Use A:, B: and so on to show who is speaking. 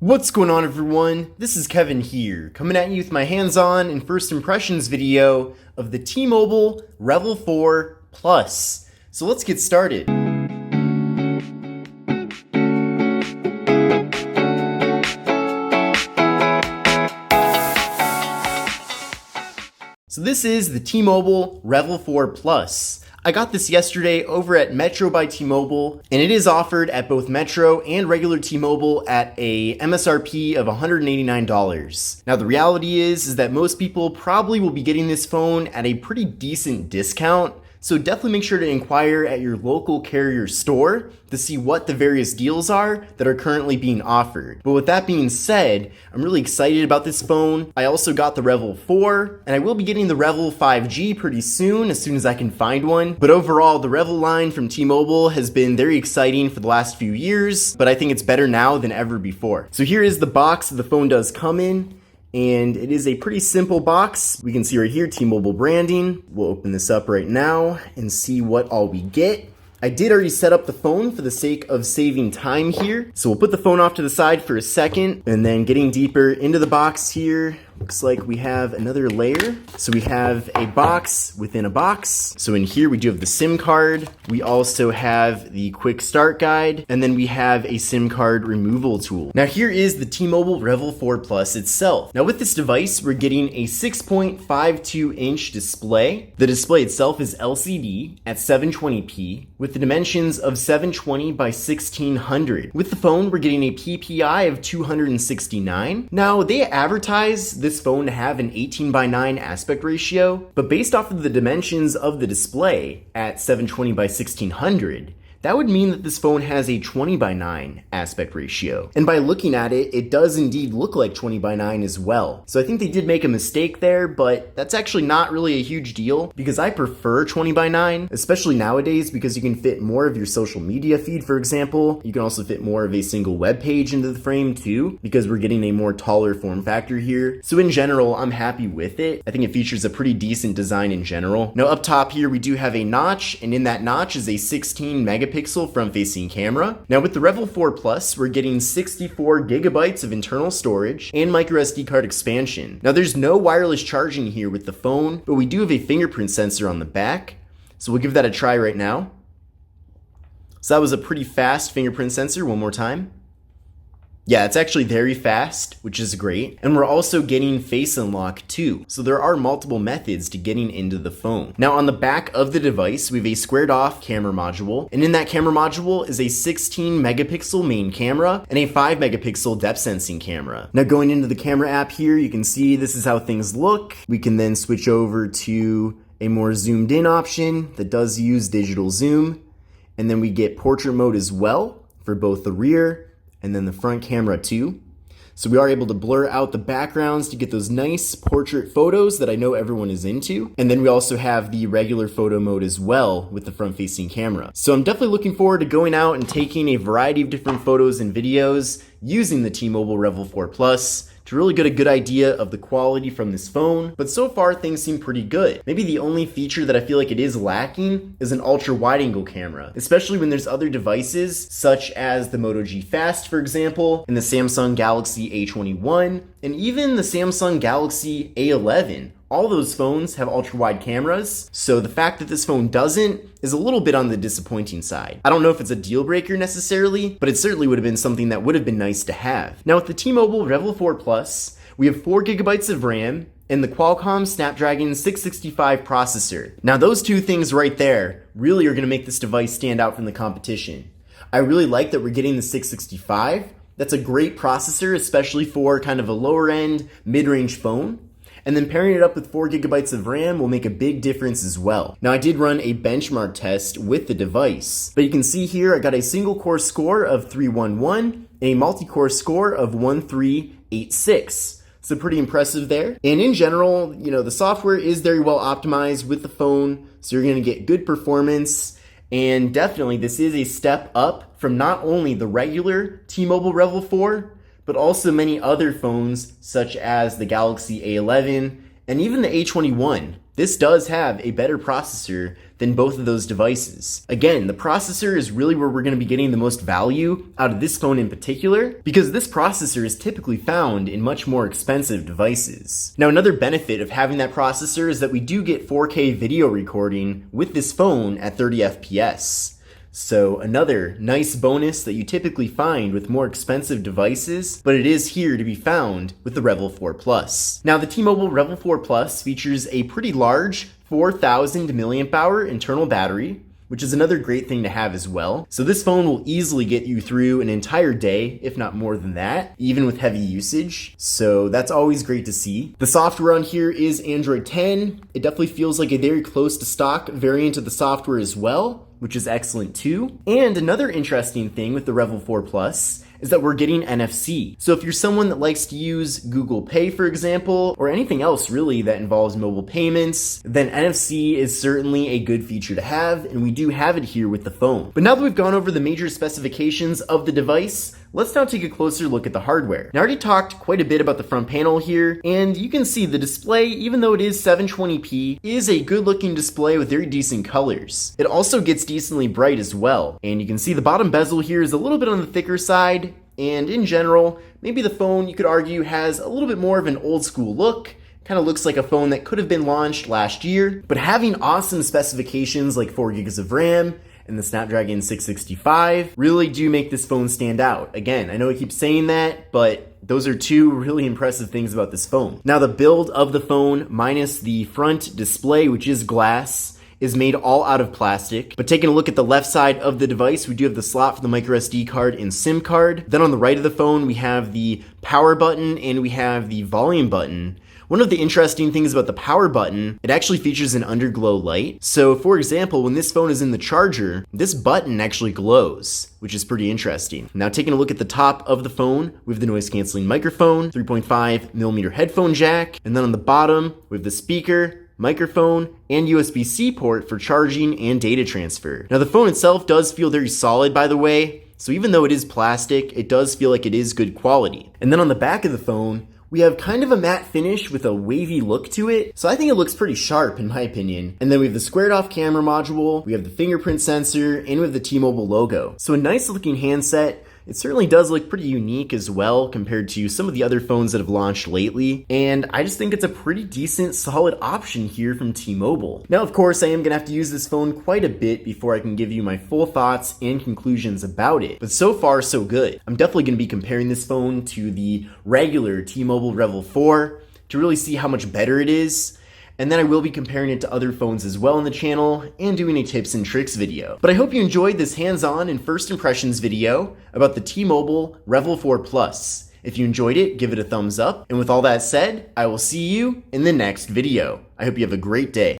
A: What's going on, everyone? This is Kevin here, coming at you with my hands-on and first impressions video of the T-Mobile REVVL 4 Plus. So let's get started. So this is the T-Mobile REVVL 4 Plus. I got this yesterday over at Metro by T-Mobile, and it is offered at both Metro and regular T-Mobile at a MSRP of $189. Now the reality is that most people probably will be getting this phone at a pretty decent discount, so definitely make sure to inquire at your local carrier store to see what the various deals are that are currently being offered. But with that being said, I'm really excited about this phone. I also got the REVVL 4, and I will be getting the REVVL 5G pretty soon as I can find one. But overall, the REVVL line from T-Mobile has been very exciting for the last few years, but I think it's better now than ever before. So here is the box the phone does come in. And it is a pretty simple box. We can see right here, T-Mobile branding. We'll open this up right now and see what all we get. I did already set up the phone for the sake of saving time here. So we'll put the phone off to the side for a second, and then getting deeper into the box here, looks like we have another layer. So we have a box within a box. So in here we do have the SIM card. We also have the quick start guide, and then we have a SIM card removal tool. Now here is the T-Mobile REVVL 4 Plus itself. Now with this device, we're getting a 6.52 inch display. The display itself is LCD at 720p with the dimensions of 720 by 1600. With the phone, we're getting a PPI of 269. Now they advertise this phone to have an 18:9 aspect ratio, but based off of the dimensions of the display at 720 by 1600, that would mean that this phone has a 20:9 aspect ratio. And by looking at it, it does indeed look like 20:9 as well. So I think they did make a mistake there, but that's actually not really a huge deal because I prefer 20:9, especially nowadays because you can fit more of your social media feed, for example. You can also fit more of a single web page into the frame too, because we're getting a more taller form factor here. So in general, I'm happy with it. I think it features a pretty decent design in general. Now up top here, we do have a notch, and in that notch is a 16 megapixel front-facing camera. Now with the REVVL 4 Plus, we're getting 64 gigabytes of internal storage and microSD card expansion. Now there's no wireless charging here with the phone, but we do have a fingerprint sensor on the back. So we'll give that a try right now. So that was a pretty fast fingerprint sensor. One more time. Yeah, it's actually very fast, which is great. And we're also getting face unlock too. So there are multiple methods to getting into the phone. Now on the back of the device, we have a squared off camera module. And in that camera module is a 16 megapixel main camera and a 5 megapixel depth sensing camera. Now going into the camera app here, you can see this is how things look. We can then switch over to a more zoomed in option that does use digital zoom. And then we get portrait mode as well for both the rear and then the front camera too. So we are able to blur out the backgrounds to get those nice portrait photos that I know everyone is into. And then we also have the regular photo mode as well with the front facing camera. So I'm definitely looking forward to going out and taking a variety of different photos and videos using the T-Mobile REVVL 4 Plus to really get a good idea of the quality from this phone, but so far things seem pretty good. Maybe the only feature that I feel like it is lacking is an ultra wide angle camera, especially when there's other devices such as the Moto G Fast, for example, and the Samsung Galaxy A21, and even the Samsung Galaxy A11. All those phones have ultra wide cameras, so the fact that this phone doesn't is a little bit on the disappointing side. I don't know if it's a deal breaker necessarily, but it certainly would have been something that would have been nice to have. Now with the T-Mobile REVVL 4 Plus, we have 4 gigabytes of RAM and the Qualcomm Snapdragon 665 processor. Now those two things right there really are gonna make this device stand out from the competition. I really like that we're getting the 665. That's a great processor, especially for kind of a lower end, mid-range phone. And then pairing it up with 4 gigabytes of RAM will make a big difference as well. Now I did run a benchmark test with the device, but you can see here I got a single core score of 311 and a multi-core score of 1386. So pretty impressive there. And in general, the software is very well optimized with the phone, so you're gonna get good performance. And definitely this is a step up from not only the regular T-Mobile REVVL 4, but also many other phones such as the Galaxy A11 and even the A21. This does have a better processor than both of those devices. Again, the processor is really where we're going to be getting the most value out of this phone in particular, because this processor is typically found in much more expensive devices. Now, another benefit of having that processor is that we do get 4K video recording with this phone at 30 FPS. So another nice bonus that you typically find with more expensive devices, but it is here to be found with the REVVL 4 Plus. Now, the T-Mobile REVVL 4 Plus features a pretty large 4,000 mAh internal battery, which is another great thing to have as well. So this phone will easily get you through an entire day, if not more than that, even with heavy usage. So that's always great to see. The software on here is Android 10. It definitely feels like a very close to stock variant of the software as well, which is excellent too. And another interesting thing with the REVVL 4 Plus is that we're getting NFC. So if you're someone that likes to use Google Pay, for example, or anything else really that involves mobile payments, then NFC is certainly a good feature to have, and we do have it here with the phone. But now that we've gone over the major specifications of the device, let's now take a closer look at the hardware. Now, I already talked quite a bit about the front panel here, and you can see the display, even though it is 720p, is a good looking display with very decent colors. It also gets decently bright as well, and you can see the bottom bezel here is a little bit on the thicker side, and in general, maybe the phone, you could argue, has a little bit more of an old school look. Kind of looks like a phone that could have been launched last year, but having awesome specifications like 4 gigs of RAM and the Snapdragon 665 really do make this phone stand out. Again, I know I keep saying that, but those are two really impressive things about this phone. Now, the build of the phone, minus the front display, which is glass, is made all out of plastic. But taking a look at the left side of the device, we do have the slot for the micro SD card and SIM card. Then on the right of the phone, we have the power button and we have the volume button. One of the interesting things about the power button, it actually features an underglow light. So for example, when this phone is in the charger, this button actually glows, which is pretty interesting. Now, taking a look at the top of the phone, we have the noise canceling microphone, 3.5mm headphone jack, and then on the bottom, we have the speaker, microphone, and USB-C port for charging and data transfer. Now, the phone itself does feel very solid, by the way, so even though it is plastic, it does feel like it is good quality. And then on the back of the phone, we have kind of a matte finish with a wavy look to it, so I think it looks pretty sharp in my opinion. And then we have the squared off camera module, we have the fingerprint sensor, and we have the T-Mobile logo. So a nice looking handset. It certainly does look pretty unique as well compared to some of the other phones that have launched lately, and I just think it's a pretty decent, solid option here from T-Mobile. Now, of course, I am going to have to use this phone quite a bit before I can give you my full thoughts and conclusions about it, but so far, so good. I'm definitely going to be comparing this phone to the regular T-Mobile REVVL 4 to really see how much better it is. And then I will be comparing it to other phones as well on the channel and doing a tips and tricks video. But I hope you enjoyed this hands-on and first impressions video about the T-Mobile REVVL 4 Plus. If you enjoyed it, give it a thumbs up. And with all that said, I will see you in the next video. I hope you have a great day.